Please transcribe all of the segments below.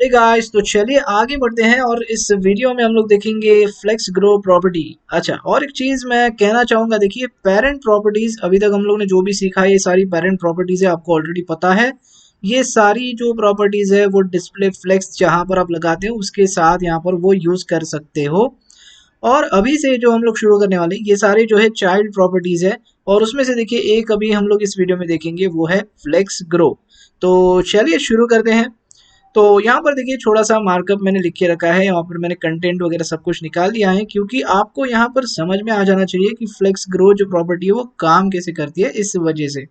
Guys, तो चलिए आगे बढ़ते हैं और इस वीडियो में हम लोग देखेंगे फ्लेक्स ग्रो प्रॉपर्टी। अच्छा, और एक चीज मैं कहना चाहूंगा, देखिए पेरेंट प्रॉपर्टीज अभी तक हम लोग ने जो भी सीखा है ये सारी पेरेंट प्रॉपर्टीज है, आपको ऑलरेडी पता है। ये सारी जो प्रॉपर्टीज है वो डिस्प्ले फ्लेक्स जहां पर आप लगाते हो उसके साथ यहाँ पर वो यूज कर सकते हो। और अभी से जो हम लोग शुरू करने वाले हैं ये सारे जो है चाइल्ड प्रॉपर्टीज है, और उसमें से देखिए एक अभी हम लोग इस वीडियो में देखेंगे वो है फ्लेक्स ग्रो। तो चलिए शुरू करते हैं। तो यहाँ पर देखिए थोड़ा सा मार्कअप मैंने लिख के रखा है, यहाँ पर मैंने कंटेंट वगैरह सब कुछ निकाल दिया है क्योंकि आपको यहाँ पर समझ में आ जाना चाहिए कि फ्लेक्स ग्रो जो प्रॉपर्टी है वो काम कैसे करती है, इस वजह से।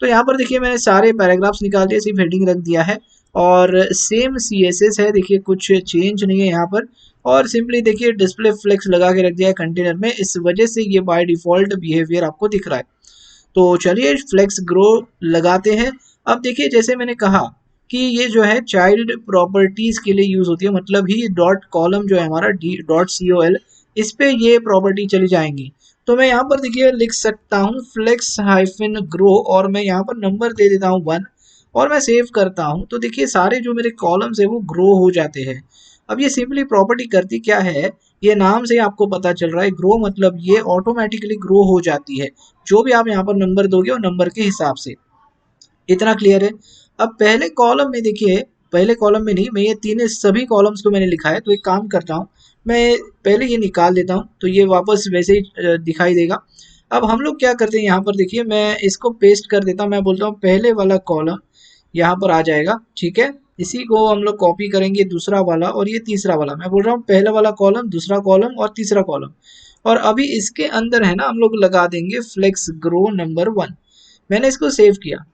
तो यहाँ पर देखिए मैंने सारे पैराग्राफ्स निकाल दिए, सिर्फ हेडिंग रख दिया है और सेम CSS है, देखिए कुछ चेंज नहीं है यहाँ पर। और सिंपली देखिए डिस्प्ले फ्लेक्स लगा के रख दिया है कंटेनर में, इस वजह से ये बाय डिफॉल्ट बिहेवियर आपको दिख रहा है। तो चलिए फ्लेक्स ग्रो लगाते हैं। अब देखिए जैसे मैंने कहा कि ये जो है चाइल्ड प्रॉपर्टीज के लिए यूज होती है, मतलब ही डॉट कॉलम जो है हमारा .col, इस पे ये प्रॉपर्टी चली जाएंगी। तो मैं यहाँ पर देखिए लिख सकता हूँ फ्लेक्स हाइफन ग्रो और मैं यहाँ पर नंबर दे देता हूँ 1 और मैं सेव करता हूँ। तो देखिए सारे जो मेरे कॉलम्स है वो ग्रो हो जाते हैं। अब ये सिंपली प्रॉपर्टी करती क्या है, ये नाम से आपको पता चल रहा है, ग्रो मतलब ये ऑटोमेटिकली ग्रो हो जाती है। जो भी आप यहाँ पर नंबर दोगे वो नंबर के हिसाब से। इतना क्लियर है। अब पहले कॉलम में देखिए, पहले कॉलम में नहीं, मैं ये तीन सभी कॉलम्स को मैंने लिखा है। तो एक काम करता हूँ, मैं पहले ये निकाल देता हूँ तो ये वापस वैसे ही दिखाई देगा। अब हम लोग क्या करते हैं, यहाँ पर देखिए मैं इसको पेस्ट कर देता हूँ, मैं बोलता हूँ पहले वाला कॉलम यहाँ पर आ जाएगा, ठीक है। इसी को हम लोग कॉपी करेंगे, दूसरा वाला और ये तीसरा वाला, मैं बोल रहा हूँ पहला वाला कॉलम, दूसरा कॉलम और तीसरा कॉलम। और अभी इसके अंदर है ना हम लोग लगा देंगे फ्लेक्स ग्रो नंबर 1। मैंने इसको सेव किया।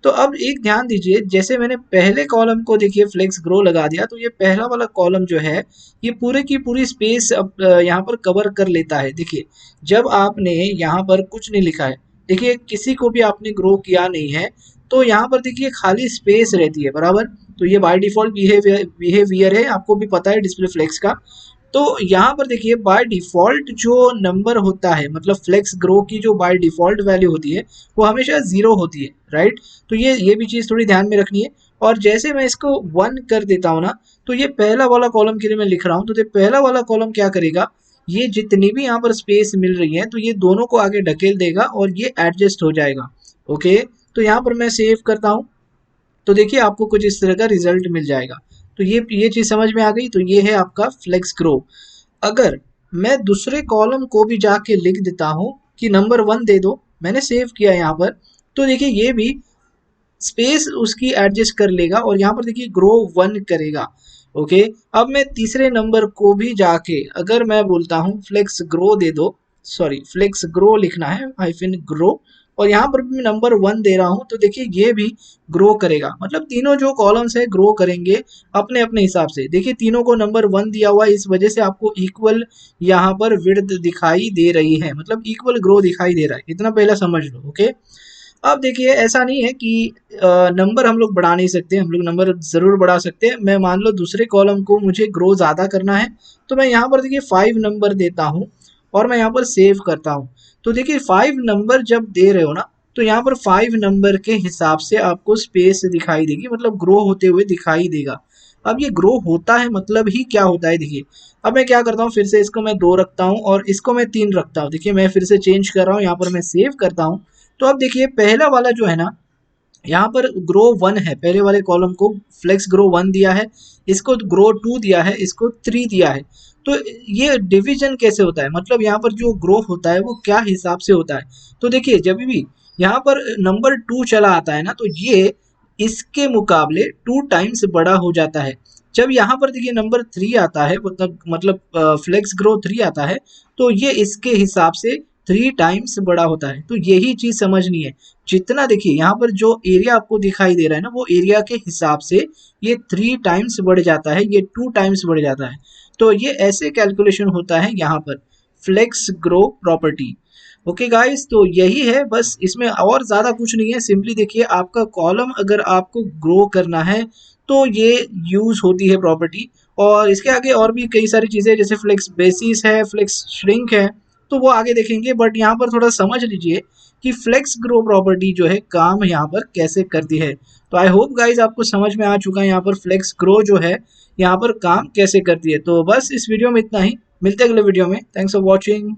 तो अब एक ध्यान दीजिए, जैसे मैंने पहले कॉलम को देखिए फ्लेक्स ग्रो लगा दिया तो ये पहला वाला कॉलम जो है ये पूरे की पूरी स्पेस अब यहाँ पर कवर कर लेता है। देखिए जब आपने यहाँ पर कुछ नहीं लिखा है, देखिए किसी को भी आपने ग्रो किया नहीं है, तो यहाँ पर देखिए खाली स्पेस रहती है, बराबर। तो ये बाय डिफॉल्ट बिहेवियर है, आपको भी पता है डिस्प्ले फ्लेक्स का। तो यहाँ पर देखिए बाय डिफॉल्ट जो नंबर होता है, मतलब फ्लेक्स ग्रो की जो बाय डिफॉल्ट वैल्यू होती है वो हमेशा 0 होती है, राइट। तो ये भी चीज़ थोड़ी ध्यान में रखनी है। और जैसे मैं इसको 1 कर देता हूँ ना, तो ये पहला वाला कॉलम के लिए मैं लिख रहा हूँ, तो ये पहला वाला कॉलम क्या करेगा, ये जितनी भी यहाँ पर स्पेस मिल रही है तो ये दोनों को आगे ढकेल देगा और ये एडजस्ट हो जाएगा। ओके, तो यहाँ पर मैं सेव करता हूँ, तो देखिए आपको कुछ इस तरह का रिजल्ट मिल जाएगा। तो ये चीज़ समझ में आ गई। तो ये है आपका फ्लेक्स ग्रो। अगर मैं दूसरे कॉलम को भी जाके लिख देता हूँ कि नंबर 1 दे दो, मैंने सेव किया यहाँ पर, तो देखिए ये भी स्पेस उसकी एडजस्ट कर लेगा और यहाँ पर देखिए ग्रो 1 करेगा। ओके, अब मैं तीसरे नंबर को भी जाके अगर मैं बोलता हूँ फ्लेक्स ग्रो दे दो, सॉरी फ्लेक्स ग्रो लिखना है हाइफिन ग्रो, और यहाँ पर भी मैं नंबर 1 दे रहा हूँ, तो देखिए ये भी ग्रो करेगा। मतलब तीनों जो कॉलम्स है ग्रो करेंगे अपने अपने हिसाब से। देखिए तीनों को नंबर 1 दिया हुआ है, इस वजह से आपको इक्वल यहाँ पर विड्थ दिखाई दे रही है, मतलब इक्वल ग्रो दिखाई दे रहा है। इतना पहला समझ लो। ओके, अब देखिए ऐसा नहीं है कि नंबर हम लोग बढ़ा नहीं सकते, हम लोग नंबर ज़रूर बढ़ा सकते हैं। मैं मान लो दूसरे कॉलम को मुझे ग्रो ज़्यादा करना है, तो मैं यहाँ पर देखिए 5 नंबर देता हूँ और मैं यहाँ पर सेव करता हूँ। तो देखिए 5 नंबर जब दे रहे हो ना, तो यहाँ पर 5 नंबर के हिसाब से आपको स्पेस दिखाई देगी, मतलब ग्रो होते हुए दिखाई देगा। अब ये ग्रो होता है मतलब ही क्या होता है, देखिए अब मैं क्या करता हूँ, फिर से इसको मैं 2 रखता हूँ और इसको मैं 3 रखता हूँ। देखिए मैं फिर से चेंज कर रहा हूँ, यहाँ पर मैं सेव करता हूँ। तो अब देखिए पहला वाला जो है ना, यहाँ पर ग्रो 1 है, पहले वाले कॉलम को फ्लेक्स ग्रो 1 दिया है, इसको ग्रो 2 दिया है, इसको 3 दिया है। तो ये डिवीजन कैसे होता है, मतलब यहाँ पर जो ग्रो होता है वो क्या हिसाब से होता है। तो देखिए जब भी यहाँ पर नंबर 2 चला आता है ना, तो ये इसके मुकाबले 2 टाइम्स बड़ा हो जाता है। जब यहाँ पर देखिए नंबर 3 आता है, मतलब फ्लेक्स ग्रो 3 आता है, तो ये इसके हिसाब से 3 टाइम्स बड़ा होता है। तो यही चीज़ समझनी है। जितना देखिए यहाँ पर जो एरिया आपको दिखाई दे रहा है ना, वो एरिया के हिसाब से ये 3 टाइम्स बढ़ जाता है, ये 2 टाइम्स बढ़ जाता है। तो ये ऐसे कैलकुलेशन होता है यहाँ पर flex grow property. Okay guys, तो यही है बस, इसमें और ज़्यादा कुछ नहीं है। सिंपली देखिए आपका कॉलम अगर आपको ग्रो करना है तो ये यूज़ होती है प्रॉपर्टी। और इसके आगे और भी कई सारी चीज़ें, जैसे फ्लेक्स बेसिस है, फ्लेक्स श्रिंक है, तो वो आगे देखेंगे। बट यहाँ पर थोड़ा समझ लीजिए कि फ्लेक्स ग्रो प्रॉपर्टी जो है काम यहाँ पर कैसे करती है। तो आई होप गाइज आपको समझ में आ चुका है यहाँ पर फ्लेक्स ग्रो जो है यहाँ पर काम कैसे करती है। तो बस इस वीडियो में इतना ही, मिलते हैं अगले वीडियो में। Thanks for watching.